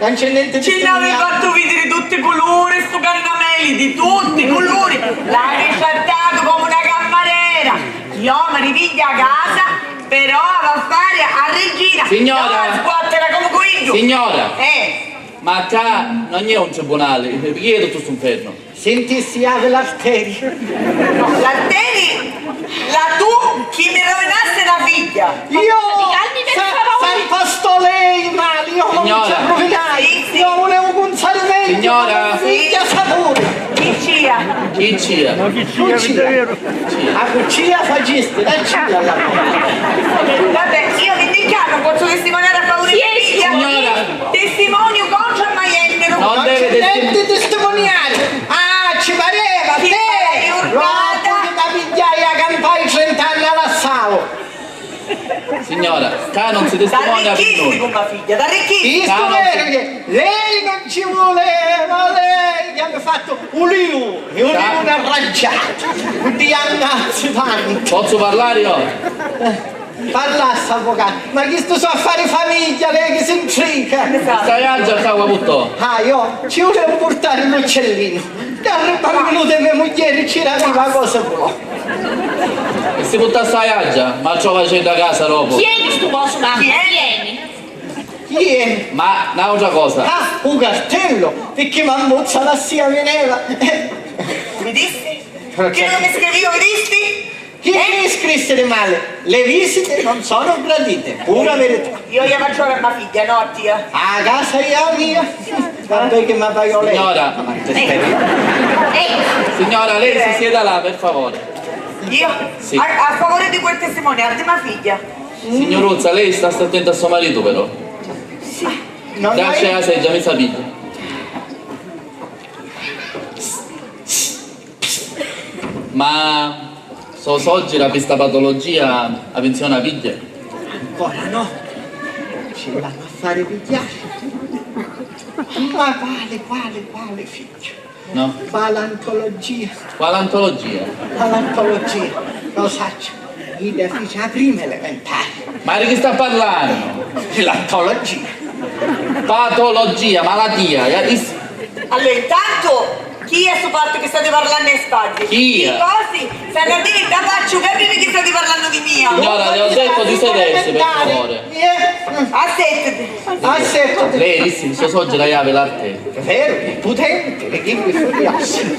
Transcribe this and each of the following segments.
non c'è niente Ce l'avevi fatto vedere tutti i colori, sto cannameli, di tutti i colori. L'hai ricettato come una cameriera. Io mi ripiglia a casa, però va a fare a regina. Signora! No, squattera come quello. Signora! Ma qua non è un tribunale, perché è tutto sto inferno? Senti, si apre l'arteria. L'arteria? La tu chi mi rovinasse la figlia. Io! Salvasto lei, male, io non ci ho rovinato. Io volevo punzare meglio. Signora! Figlia sapore. Chi cia? Chi cia? No, chi cia, vero? A cucina faciste, la cia alla Vabbè, io vindicare non posso testimoniare a favore di figlia. Signora! Testimonio contro il maiennero. Non deve testimoniare. Ah, ci pareva, Chi sei, te! urbata? Da pigliare a campare 30 anni alla Sao. Signora, qua non si testimonia per D'arricchisti noi. con mia figlia, d'arricchisti. Visto vero che lei non ci voleva, lei gli ha fatto un liu e un liu arrangiato. Ti ammazzi tanto. Posso parlare io? Parlasse avvocato, ma chi sto so a fare famiglia, lei che si intriga? Stai già a cavolo. Ah, io ci volevo portare un uccellino. Da 30 minuti mia moglie ci arriva cosa buona. E si butta sta aggia, ma ciò facendo a casa dopo. Tieni sto coso, mamma, tieni. Chi è? Ma un'altra cosa. Ah, un cartello, perché mammuzza la sia veneva. Vedisti? Che non mi scrivevo, vedisti? Chi mi scrisse di male? Le visite non sono gradite, pura verità. Io gli faccio a mia figlia, no tia. A casa è mia. Vabbè che mi pago lei. Signora. Signora, lei si sieda là, per favore. Io? Sì. A favore di quel testimoniato di mia figlia. Signoruzza, lei sta attenta a suo marito però. Non Grazie hai- alla seggia, mi sa piglia. Ma oggi la questa patologia a pensione a piglia? Ancora no. Ci vanno a fare pigliare. Ma quale figlio? No? Paleontologia. Quale antologia? Paleontologia. Lo saccio. I deficiti a prima elementare. Ma di chi sta parlando? L'antologia. Patologia, malattia. Allora, intanto, chi è sto fatto che state parlando in spagna? Chi? I cosi? Stanno a dire da faccio capire che state parlando di mia. Signora, le ho detto di sedersi, per favore. Assettati. Lei disse che oggi la chiave l'arte. È vero, è potente, le chimiche furiose.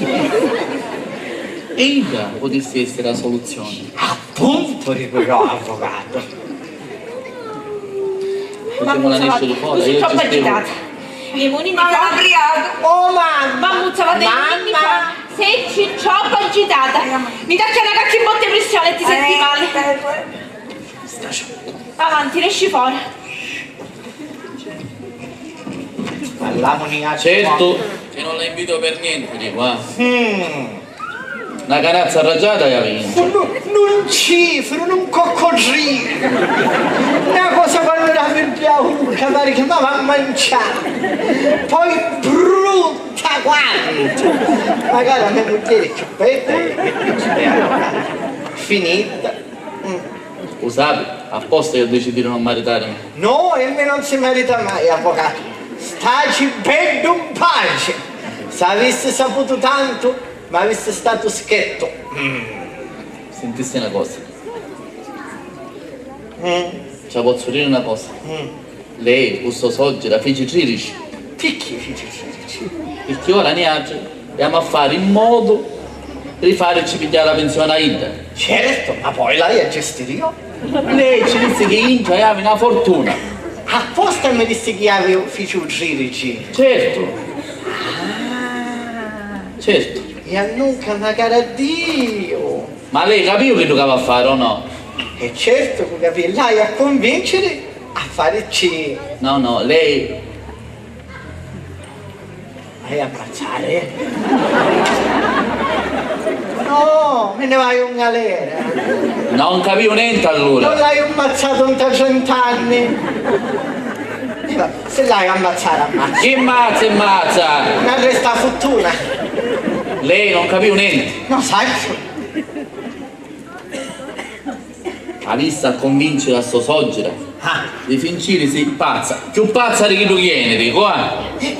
E già potesse essere la soluzione. Appunto, dico io, avvocato. Facciamo la nesce di fuori, Così io troppo ci scrivo. agitata. Le mani Ma l'ha apriato. Oh mamma! Mammuzza, va Mamma! sei troppo agitata. Mi tacca una cacchia in botte pressione e ti senti male. Avanti, esci fuori. Parliamone a Certo che non la invito per niente, dico, eh. Una canazza arraggiata e ha vinto. Non cifro, non coccodrillo. Una cosa quando la perdiamo, pare che mi va a mangiare. Poi brutta quanto. Magari a mia moglie è più bella. Finita. Scusate, apposta io ho deciso di non maritarmi. No, e me non si merita mai, avvocato. Staci bello in pace. Se avesse saputo tanto, ma avesse stato schietto. Sentisse una cosa. Ci posso dire una cosa. Lei, questo oggi, la fece 13. Perché fece 13? Perché ora ne ha, andiamo a fare in modo di farci pigliare la pensione a Ida. Certo, ma poi lei è gestire io. Lei ci disse che India aveva una fortuna. Apposta mi disse che avevo ufficio 13. Certo. Certo. E a nunca magari a Dio. Ma lei capiva che giocava a fare o no? E certo che capì lei a convincere a fare C. No, lei... Vai a ammazzare? No, me ne vai in galera. Non capivo niente Non allora. l'hai ammazzato in 100 anni. Se l'hai ammazzare, ammazza. Chi ammazza? Non resta fortuna. Lei non capiva niente. No, sai? Ha visto a convincere a sto soggere. Ah, I fincili si pazza. Più pazza di chi tu vieni, dico,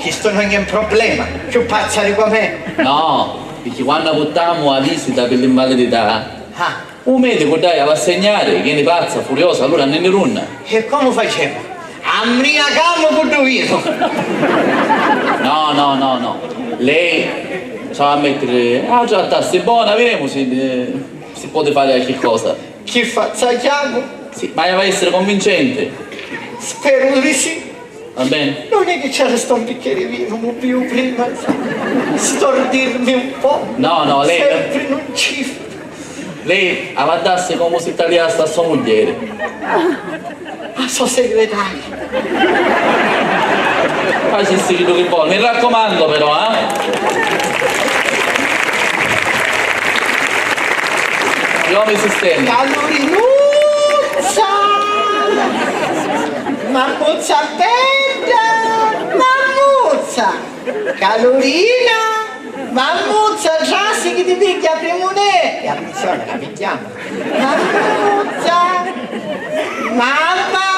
Questo non è un problema, più pazza di com'è. No, perché quando portiamo la visita per l'invalidità, Ah, un medico dai a assegnare, viene pazza, furiosa, allora ne runna. e come facciamo? Ambriacamo con Duino. No. Lei sa a mettere, già tassi buona, vedremo se si può fare qualche cosa. Che facciamo? Sì, ma deve essere convincente, Spero di sì. va bene? Non è che c'era sto un bicchiere di vino un più prima, stordirmi un po'. No, lei Sempre non ci... Lei avandasse come se tagliasse a sua moglie. A suo segretario. Facci il segreto che vuole, mi raccomando però, Io mi sistemi. Calurinuzza! Mammuzza bella! Mammuzza! Calurina! Mammuzza, già si che ti picchia primone! E attenzione, la picchiamo! Mammuzza! Mamma!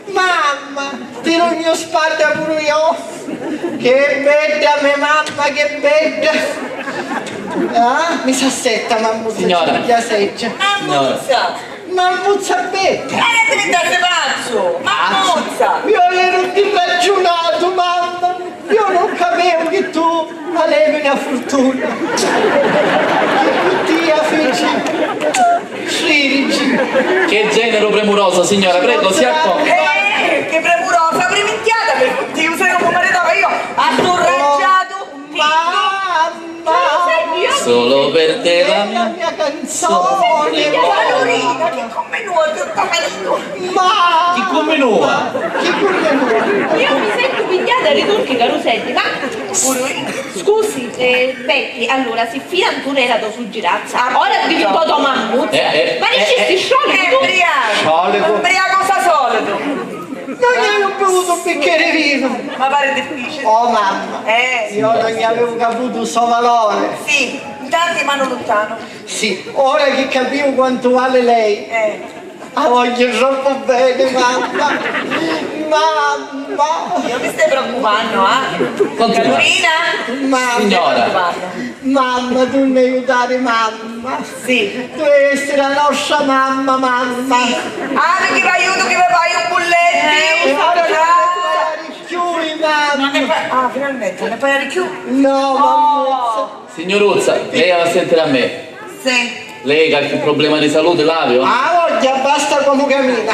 Mamma! Tiro il mio spalla pure io! Che bella mia mamma, che bella! Ah, mi s'assetta, mammuzza, Signora. ci piglia seggia! Mammuzza! Mammuzza bella! Ma che diventate pazzo! Mammuzza! Io ero diragionato, mamma! Io non capivo che tu avevi una fortuna! Che tu ti feci scirici! Che genero premuroso, signora, prego, si accomodi. Che premurosa! Priminchiata per tutti! Usai come maritava io! Assorraggiato! Mamma! Solo per te la mia canzone! Calorina! Che come nuovo! Che Ma! Chi come nuova? Che come Io mi sento pigliata dai turchi caroselli, ma scusi, Betty, allora se fino a tu era da su girazza, ora devi un po' da mammuzza. Ma ne ci sciogli tu? Solito. Ubriaco sa solito! Non ne ho bevuto un bicchiere di vino! Ma pare difficile! Oh mamma! Io non ne avevo capito il suo valore! Sì, tanti ma non lontano. Sì, ora che capivo quanto vale lei, la voglio troppo bene, mamma! Mamma! Io mi stai preoccupando, Continua. Carolina? Mamma! Signora. Mamma, tu mi aiutare, mamma! Sì. Tu devi essere la nostra mamma, mamma! Perché vi aiuto che vi fai un bulletti? E ora non ne puoi più, mamma! Finalmente, ne fai più? No, mamma! Signoruzza, lei va a sentire a me. Sì. Lei ha qualche problema di salute, Lavio? Ah, voglia, basta come cammina!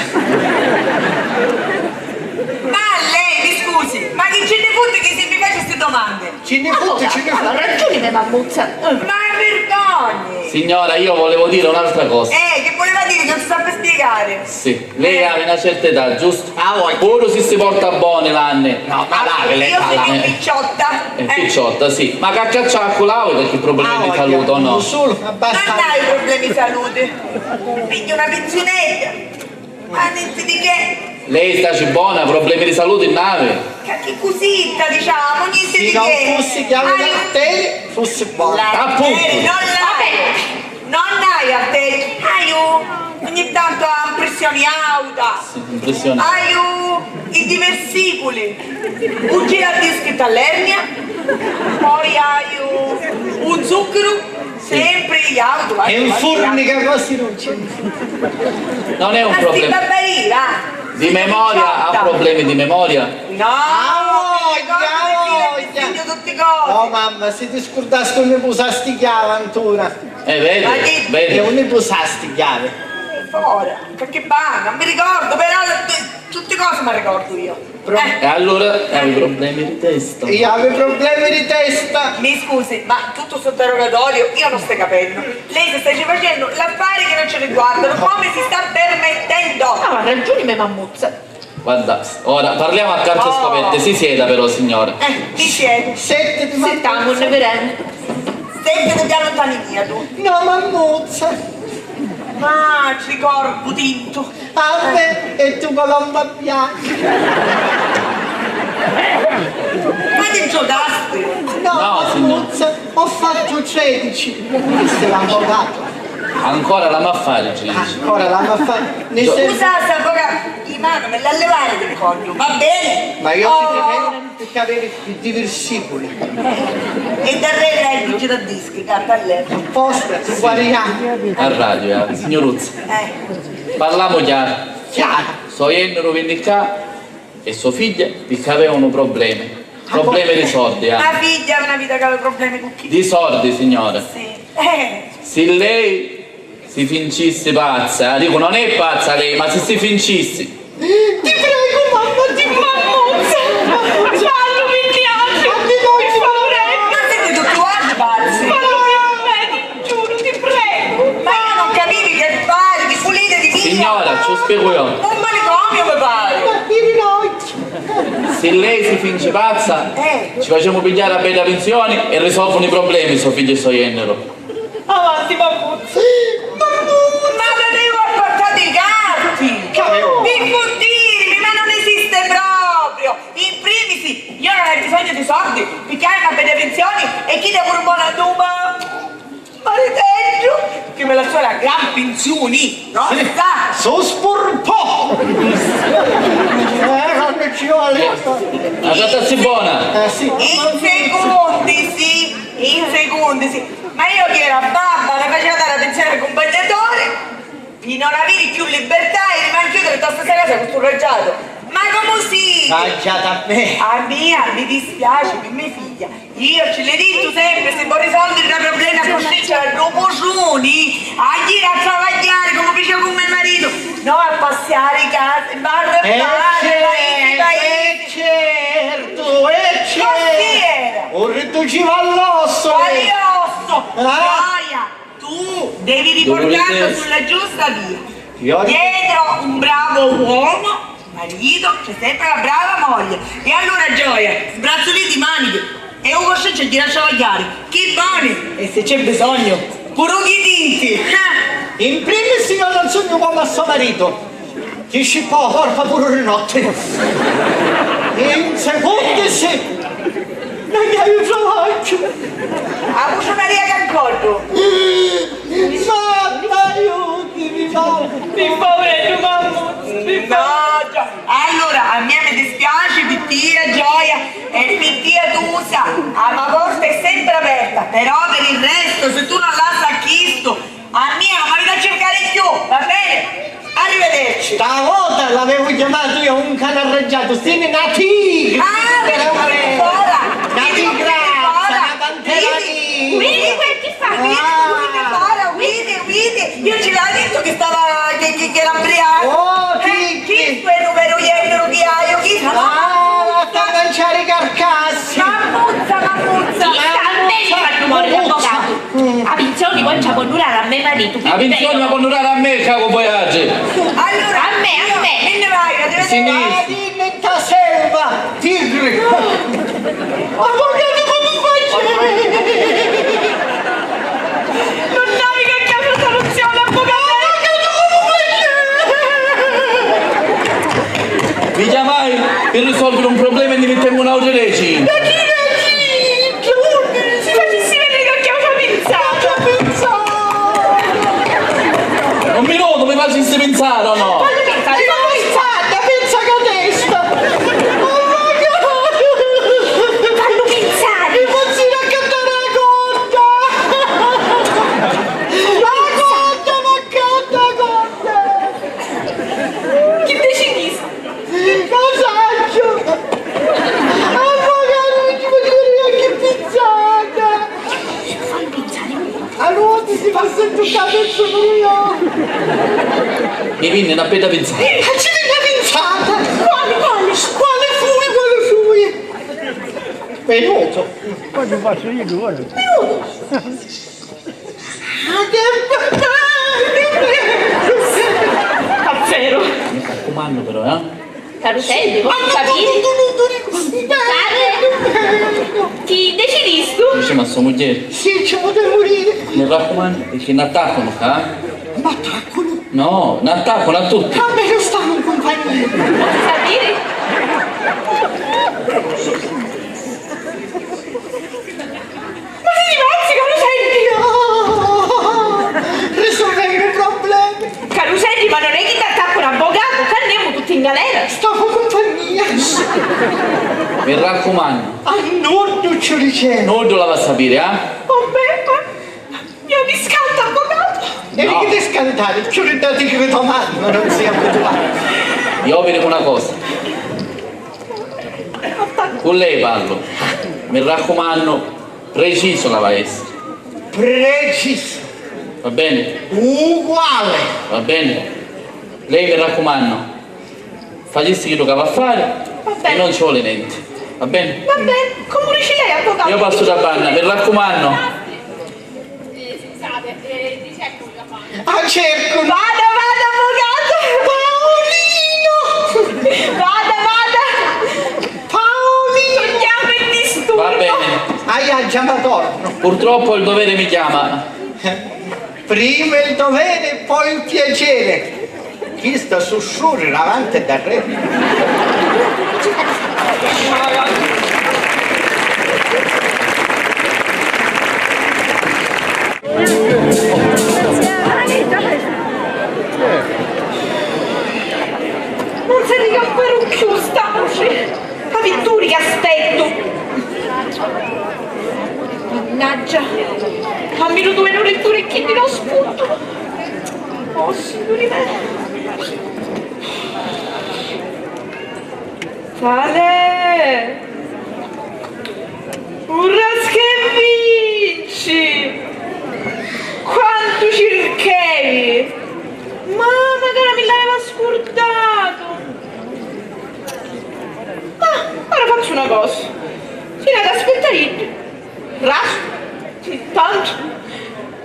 Ma lei, mi scusi, ma che ce ne fotte che se mi faccia queste domande? Ce ne fotte, ce ne Ha fotte! ragione mia mammuzza. Ma vergogni! Signora, io volevo dire un'altra cosa. Che voleva dire che non si sa per spiegare? Sì, lei ha una certa età, giusto? Ah, voglia! Pure se si porta buone l'anne. No, ma dai, lei Io sono parla! più picciotta. Picciotta, sì. Ma cacciaccia con l'auto perché problemi di salute o no? Solo, Non abbastanza! hai problemi di salute. Pigli una pensionetta. Ma niente di che. Lei sta buona, problemi di salute in nave? Che cosita, diciamo, niente Se di non che. fosse chiave d'arteria, fosse buono! Appunto. Non hai arterie, ogni tanto ha pressioni alta, Impressionante. hai i diversicoli, un giradischi all'ernia, poi hai un zucchero, sempre gli auto. È un fornica così non c'è! Non è un Ma sti problema. barbarina! Di memoria, ha problemi di memoria? No! voglia! Tutti cose! Oh mamma, se ti scordaste non ne posasti chiave ancora! Vedi, Ma che- E vedi. non ne posasti chiave! Ora, perché banca, non mi ricordo, però tutte cose mi ricordo io. E allora avevi problemi di testa? Io avevo problemi di testa! Mi scusi, ma tutto sotto interrogatorio io non sto capendo. Lei si sta facendo l'affare che non ci riguardano, come si sta permettendo? Ha ragione mia mammuzza. Guarda, ora parliamo a carte scoperte, si sieda però signora. Mi siete? Sette di Sentiamo il neverendo. Senti che ti allontani via tu. No, mammuzza! Ah, ci ricordo, tinto. A me e tu colomba bianca! Ma ti giocaste? No, No, mammuzza! Ho fatto 13! Questo è l'avvocato! Ancora la maffare, ci dice. Ancora la ma fa... Ne sei... Scusa, avvocato, i mano, me la levare del collo, va bene? Ma io ti prego di avere i diversicoli. E da re hai il giradischi, carta all'epoca. Apposta, tu guariamo. A radio, signor Uzzi. Parliamo chiaro. Chiaro. Suo Ennero venne qua e sua figlia perché avevano problemi. Problemi di soldi, La figlia ha una vita che aveva problemi con chi? Di soldi, signora. Sì. Se lei si fincisse pazza, dico non è pazza lei, ma se si fincisse. Ti prego, mamma, ti mammuzza. Fallo, mi piace. Mi fa prego. Ma siete tutti quanti pazzi? Fallo per me, ti giuro, ti prego. Ma non capivi che fare, di pulire, di via? Signora, ci spiego io. Un manicomio mi pare. Se lei si finge pazza, ci facciamo pigliare a bella pensioni e risolvono i problemi suo figlio e suo Ennero. Avanti, mammuzza. Ma non devo portare i gatti! I puntini, ma non esiste proprio! In primis, io non ho bisogno di soldi, perché hai una bella pensione e chi deve un buona duma? Mariteggio! Che me la sua la gran pensioni, no? Sì. So spurpo! Non ci vuole. La trattasi buona. Sì. In secondi, sì. Ma io che era babba, la faceva dare attenzione al accompagnatore, di non avere più libertà e rimane chiudere tutta questa casa con sto raggiato. Ma come si? Mangiata a me. A mia mi dispiace per mia figlia. Io ce l'ho detto sempre, se vuoi risolvere i problemi a coscienza dopo giorni, a dire a travagliare come faceva con mio marito, no a passeare i case, barra e certo. Cos'era? Un riduciva all'osso. Quali osso? Gioia, tu devi riportarlo sulla giusta via. Dietro un bravo uomo, marito, c'è sempre una brava moglie. E allora Gioia, sbrazzoliti maniche e un coscienza di lasciavagliare. Che buoni! E se c'è bisogno, pure i tinti. In primis io non sono uomo a suo marito, che ci può porta pure le notte. In secondo se non mi aiuto. A cucinaria che accordo. Mamma aiuti, mi fa. Mi poveretto, mammuzza. No, allora a me mi dispiace per te Gioia e per te Tusa, la porta è sempre aperta, però per il resto se tu non la sai chiesto, a me non mi viene a cercare più, va bene? Arrivederci. Stavolta l'avevo chiamato io un cane arrangiato, siete una tigre. Una tigrassa, una pantera Vedi nera. quel che fa? Guidi, io ce l'ho detto che stava, che era ubriaco. Oh, Chi è il numero iero che hai? Chi sono? sta a mangiare i carcassi. Mammuzza. A me mi fa rumore l'avvocato. A pensione poi ci può durare a me marito. La pensione la può durare a me, capo Voyage. Allora, A me. Me ne vai, Sinistra. in ta selva, tigre. Avvocato, come fai? Non naviga a casa soluzione, avvocato. Mi chiamai per risolvere un problema e ne mettiamo un autoreci. Si facessi vedere che ho pensato. Un minuto, mi facessi pensare o no? Pensa che testa. Fallo pensare. Mi fossi raccattare la cotta. La cotta. Chi decidisse? Cos'accio? Avvocato, non ci potevo neanche pizzata. Fallo pensare. Allora si fa sempre capo il suo io. Mi viene una bella pensare. Accidenti la pinzata! Quale fui? Venuto. Quando faccio io ora. Davvero. Mi raccomando però, Caruselli, vuoi capire? Chi decidissi tu? Dice ma sua moglie. Sì, ci potevo morire. Mi raccomando, perché ne attaccano, Ma attaccano? No, ne attaccano a tutti. A me non stanno in compagnia. Sapere? Ma sei pazzi, Caruselli? Risolvere i problemi. Caruselli, ma non è che ti attacca un avvocato, che andiamo tutti in galera. Mi raccomando. A non ci dice. Non lo va a sapere, Oh beh, io mi scaldo, avvocato. E No. che ti scantare? Ci ho dato che domani, ma non sei abituato. Io vedo una cosa. Con lei parlo. Mi raccomando, preciso la va a essere. Preciso. Va bene? Uguale. Va bene? Lei mi raccomando, facessi quello che va a fare e non ci vuole niente. Va bene? Va bene, come dice lei, avvocato? Io passo da panna, mi raccomando. Scusate, di certo la fame. A cerco. Vada, Paolino! Vada! Paolino. Torniamo in disturbo! Va bene. Hai già torno. Purtroppo il dovere mi chiama. Prima il dovere, poi il piacere. Chi sta sussurra avanti e da re. Non si dica ancora più, staci! A Vitturi che aspetto! Mannaggia! Fammi due letture che mi do spunto! Oh, signori miei! Sale! Urras che vinci! Quanto cerchevi! Mamma cara, me l'aveva scordato! Ma ora faccio una cosa. Fino ad aspettare raso. Tanto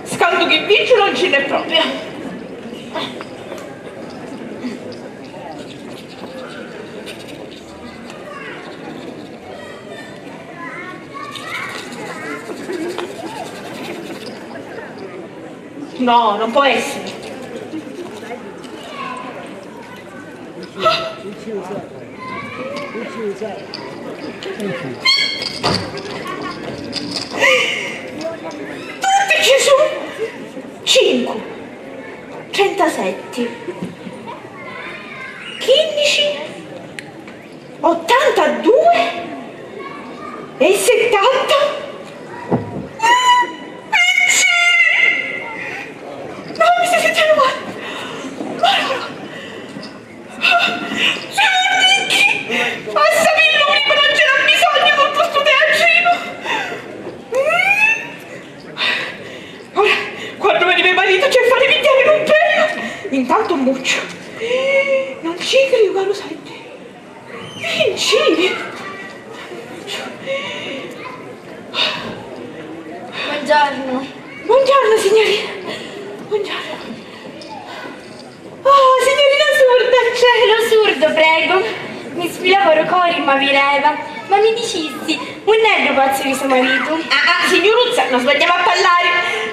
scanto che vince non ce n'è proprio. No, non può essere. Tutti ci sono 5 37 15 82 e 70 no, mi stai sentendo male. Siamo ricchi! Passami il prima, non c'era bisogno con questo teatrino! Ora, quando vedi mio marito c'è fare pigliare in un premio! Intanto muccio! Non ci credo, caro senti! Vinci! Buongiorno. Buongiorno, signorina! Buongiorno! Oh, signorina Surda! Cielo surdo, prego. Mi sfilavo cori, ma vireva. Ma mi dicessi, un nervo pazzo di suo marito. Signoruzza, non sbagliamo a parlare!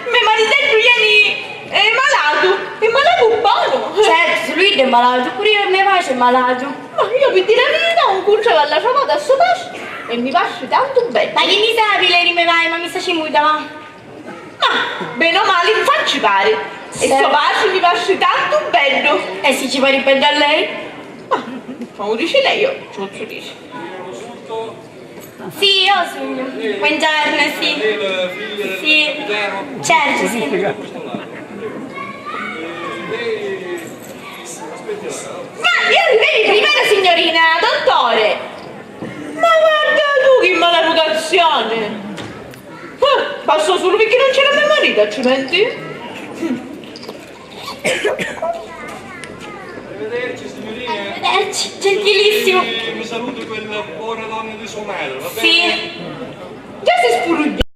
Mio maritello ieri è malato! È malato buono! Certo, lui è malato, pure io mi faccio malato. Ma io per dire la verità un cucciolo alla ciabatta a suo passo e mi faccio tanto bene! Ma che mi sapi lei mi vai, ma mi sta cimuta, va? Ma, bene o male, mi faccio pare! E Sì. suo passo mi faccio tanto bello! E se ci può ripetere a lei? Ma, come dice lei, io ce lo dice. Sì, io sogno. Buongiorno, sì. Sì, certo, sì. Ma io vedi prima la signorina dottore! Ma guarda tu che maleducazione! Passo solo perché non c'era mio marito, altrimenti? Arrivederci signorine. Arrivederci, gentilissimo. Mi saluti quella buona donna di suo marito, va bene? Sì. Già si spuruglia!